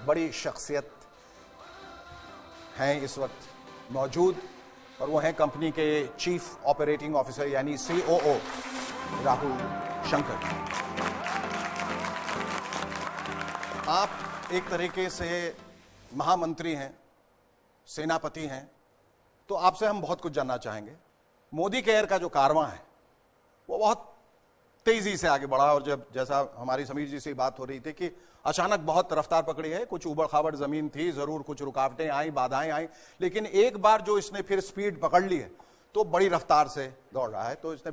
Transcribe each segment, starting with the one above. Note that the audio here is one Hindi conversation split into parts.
बड़ी शख्सियत हैं इस वक्त मौजूद और वो हैं कंपनी के चीफ ऑपरेटिंग ऑफिसर यानी COO राहुल शंकर। आप एक तरीके से महामंत्री हैं, सेनापति हैं, तो आपसे हम बहुत कुछ जानना चाहेंगे। मोदी केयर का जो कारवां है वो बहुत तेजी से आगे बढ़ा और जब जैसा हमारी समीर जी से बात हो रही थी कि अचानक बहुत रफ्तार पकड़ी है, कुछ उबड़ खाबड़ जमीन थी, जरूर कुछ रुकावटें आई, बाधाएं आई, लेकिन एक बार जो इसने फिर स्पीड पकड़ ली है तो बड़ी रफ्तार से दौड़ रहा है। तो इसने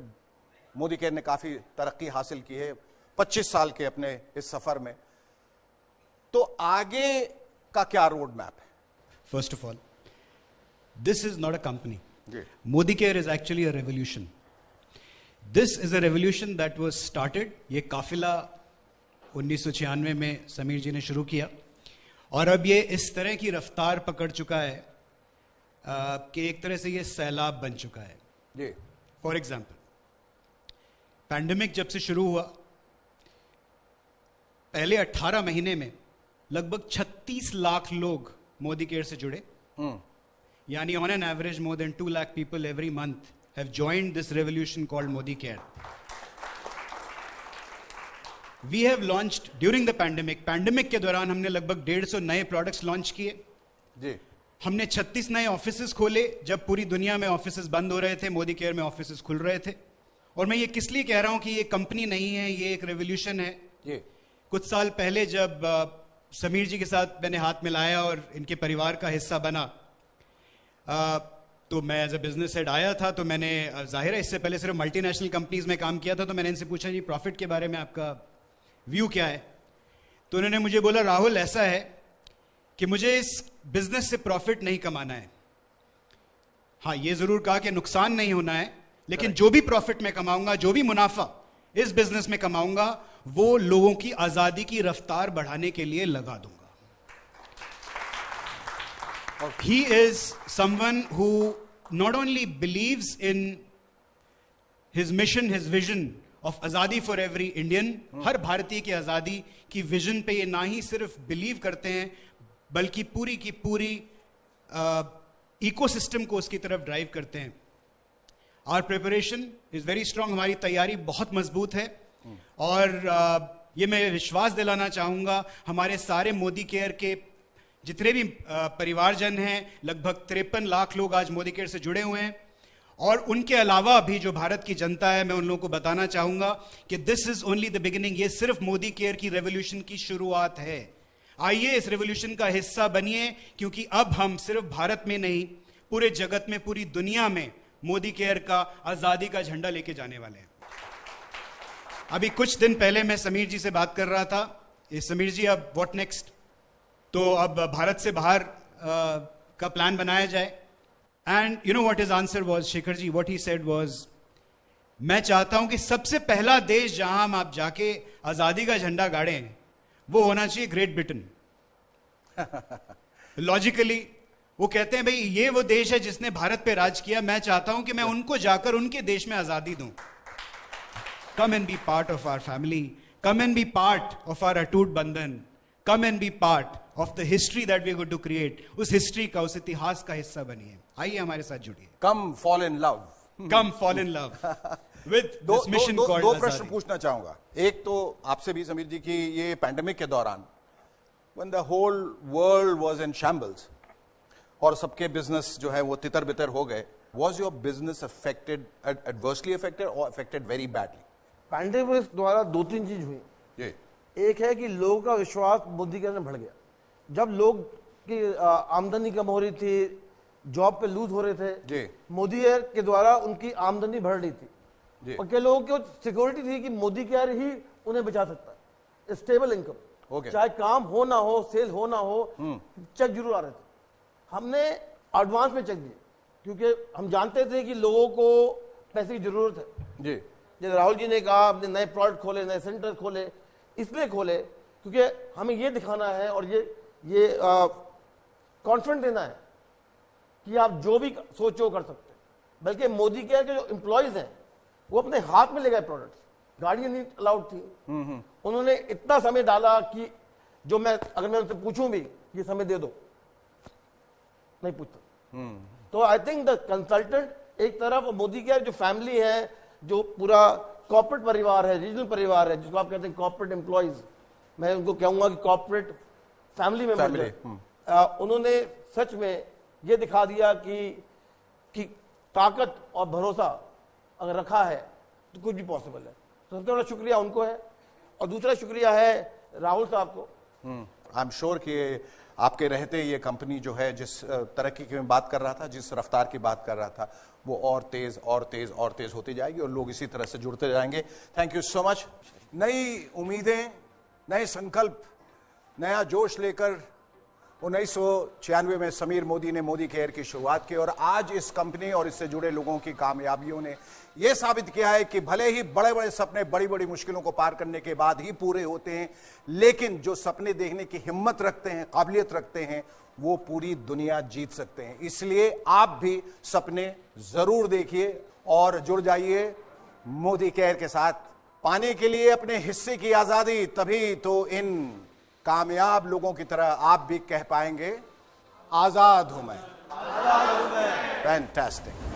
मोदी केयर ने काफी तरक्की हासिल की है 25 साल के अपने इस सफर में। तो आगे का क्या रोड मैप है? First of all, this is not a company. Modi care is actually a revolution. This is a revolution that was started. ये काफिला 1996 में समीर जी ने शुरू किया और अब ये इस तरह की रफ्तार पकड़ चुका है कि एक तरह से ये सैलाब बन चुका है. जी. फॉर एग्जाम्पल, पैंडेमिक जब से शुरू हुआ, पहले 18 महीने में लगभग 36 लाख लोग मोदी केयर से जुड़े. यानी on an average more than 2 lakh people every month have joined this revolution called Modi care. We have launched during the pandemic के दौरान हमने लगभग 150 नए प्रोडक्ट्स लॉन्च किए. जी. हमने 36 नए ऑफिसेस खोले. जब पूरी दुनिया में ऑफिसेस बंद हो रहे थे, मोदी केयर में ऑफिसेस खुल रहे थे. और मैं ये किस लिए कह रहा हूं कि ये कंपनी नहीं है, ये एक रेवोल्यूशन है. जी. कुछ साल पहले जब समीर जी के साथ मैंने हाथ मिलाया और इनके परिवार का हिस्सा बना, तो मैं एज अ बिजनेस हेड आया था. तो मैंने जाहिर है इससे पहले सिर्फ मल्टीनेशनल कंपनीज में काम किया था. तो मैंने इनसे पूछा, जी प्रॉफिट के बारे में आपका व्यू क्या है? तो उन्होंने मुझे बोला, राहुल ऐसा है कि मुझे इस बिजनेस से प्रॉफिट नहीं कमाना है. हाँ, ये जरूर कहा कि नुकसान नहीं होना है, लेकिन जो भी प्रॉफिट मैं कमाऊंगा, जो भी मुनाफा इस बिजनेस में कमाऊंगा, वो लोगों की आजादी की रफ्तार बढ़ाने के लिए लगा दूंगा. He is someone who not only believes in his mission, his vision of आजादी for every Indian. हर भारतीय की आजादी की विजन पे ये ना ही सिर्फ बिलीव करते हैं, बल्कि पूरी की पूरी इकोसिस्टम को उसकी तरफ ड्राइव करते हैं. Our preparation is very strong. हमारी तैयारी बहुत मजबूत है. और ये मैं विश्वास दिलाना चाहूंगा हमारे सारे मोदी केयर के जितने भी परिवारजन हैं, लगभग 53 लाख लोग आज मोदी केयर से जुड़े हुए हैं. और उनके अलावा भी जो भारत की जनता है, मैं उन लोगों को बताना चाहूंगा कि this is only the beginning. ये सिर्फ मोदी केयर की रेवोल्यूशन की शुरुआत है. आइए इस रेवोल्यूशन का हिस्सा बनिए, क्योंकि अब हम सिर्फ भारत में नहीं, पूरे जगत में, पूरी दुनिया में मोदी केयर का आजादी का झंडा लेके जाने वाले हैं. अभी कुछ दिन पहले मैं समीर जी से बात कर रहा था. ये समीर जी, अब व्हाट नेक्स्ट? तो अब भारत से बाहर का प्लान बनाया जाए. And you know what his answer was, Shekhar ji? What he said was, मैं चाहता हूं कि सबसे पहला देश जहां हम आप जाके आजादी का झंडा गाड़ें, वो होना चाहिए ग्रेट ब्रिटेन. लॉजिकली वो कहते हैं, भाई ये वो देश है जिसने भारत पे राज किया, मैं चाहता हूं कि मैं उनको जाकर उनके देश में आजादी दूं. Come and be part of our family, come and be part of our अटूट बंधन, come and be part of the history that we are going to create. उस हिस्ट्री का, उस इतिहास का हिस्सा बनिए. आइए हमारे साथ जुड़िए. Come fall in love. Come fall in love with this mission called. दो प्रश्न पूछना चाहूंगा. एक तो आपसे भी समीर जी की, ये पैंडेमिक के दौरान when the whole world was in shambles और सबके बिजनेस जो है वो तितर बितर हो गए, was your business affected, adversely affected or affected very badly? Pandemic द्वारा 2-3 चीज हुई. जी. एक है कि लोगों का विश्वास मोदी केयर में बढ़ गया. जब लोग की आमदनी कम हो रही थी, जॉब पे लूज हो रहे थे, जी. मोदी केयर के द्वारा उनकी आमदनी बढ़ रही थी. जी. और कई लोगों की सिक्योरिटी थी कि मोदी केयर ही उन्हें बचा सकता है. स्टेबल इनकम, चाहे काम हो ना हो, सेल हो ना हो, चेक जरूर आ रहे थे. हमने एडवांस में चेक दिए, क्योंकि हम जानते थे कि लोगों को पैसे की जरूरत है. जी. जैसे राहुल जी ने कहा, अपने नए प्रोडक्ट खोले, नए सेंटर खोले, इसलिए खोले क्योंकि हमें ये दिखाना है और ये कॉन्फिडेंस देना है कि आप जो भी सोचो कर सकते हैं. बल्कि मोदी केयर के जो एम्प्लॉयज हैं, वो अपने हाथ में ले गए प्रोडक्ट्स. गाड़ियां नहीं अलाउड थी. उन्होंने इतना समय डाला कि जो मैं अगर मैं उनसे पूछूं भी ये समय दे दो, नहीं पूछता। तो आई थिंक द कंसल्टेंट एक तरफ, मोदी केयर जो फैमिली है, जो पूरा कॉर्पोरेट परिवार है, रीजनल परिवार है, जिसको आप कहते हैं कॉर्पोरेट एम्प्लॉइज, मैं उनको कहूंगा कि कॉर्पोरेट फैमिली मेंबर है। उन्होंने सच में ये दिखा दिया कि ताकत और भरोसा अगर रखा है तो कुछ भी पॉसिबल है। तो सबसे बड़ा शुक्रिया उनको है, और दूसरा शुक्रिया है राहुल साहब को। आई एम श्योर कि आपके रहते ये कंपनी जो है जिस तरक्की की मैं बात कर रहा था, जिस रफ्तार की बात कर रहा था, वो और तेज और तेज और तेज होती जाएगी और लोग इसी तरह से जुड़ते जाएंगे। Thank you so much. नई उम्मीदें, नए संकल्प, नया जोश लेकर 1996 में समीर मोदी ने मोदी केयर की शुरुआत की, और आज इस कंपनी और इससे जुड़े लोगों की कामयाबियों ने यह साबित किया है कि भले ही बड़े बड़े सपने बड़ी बड़ी मुश्किलों को पार करने के बाद ही पूरे होते हैं, लेकिन जो सपने देखने की हिम्मत रखते हैं, काबिलियत रखते हैं, वो पूरी दुनिया जीत सकते हैं। इसलिए आप भी सपने जरूर देखिए और जुड़ जाइए मोदी केयर के साथ। पाने के लिए अपने हिस्से की आजादी, तभी तो इन कामयाब लोगों की तरह आप भी कह पाएंगे, आजाद हूं मैं। फैंटास्टिक।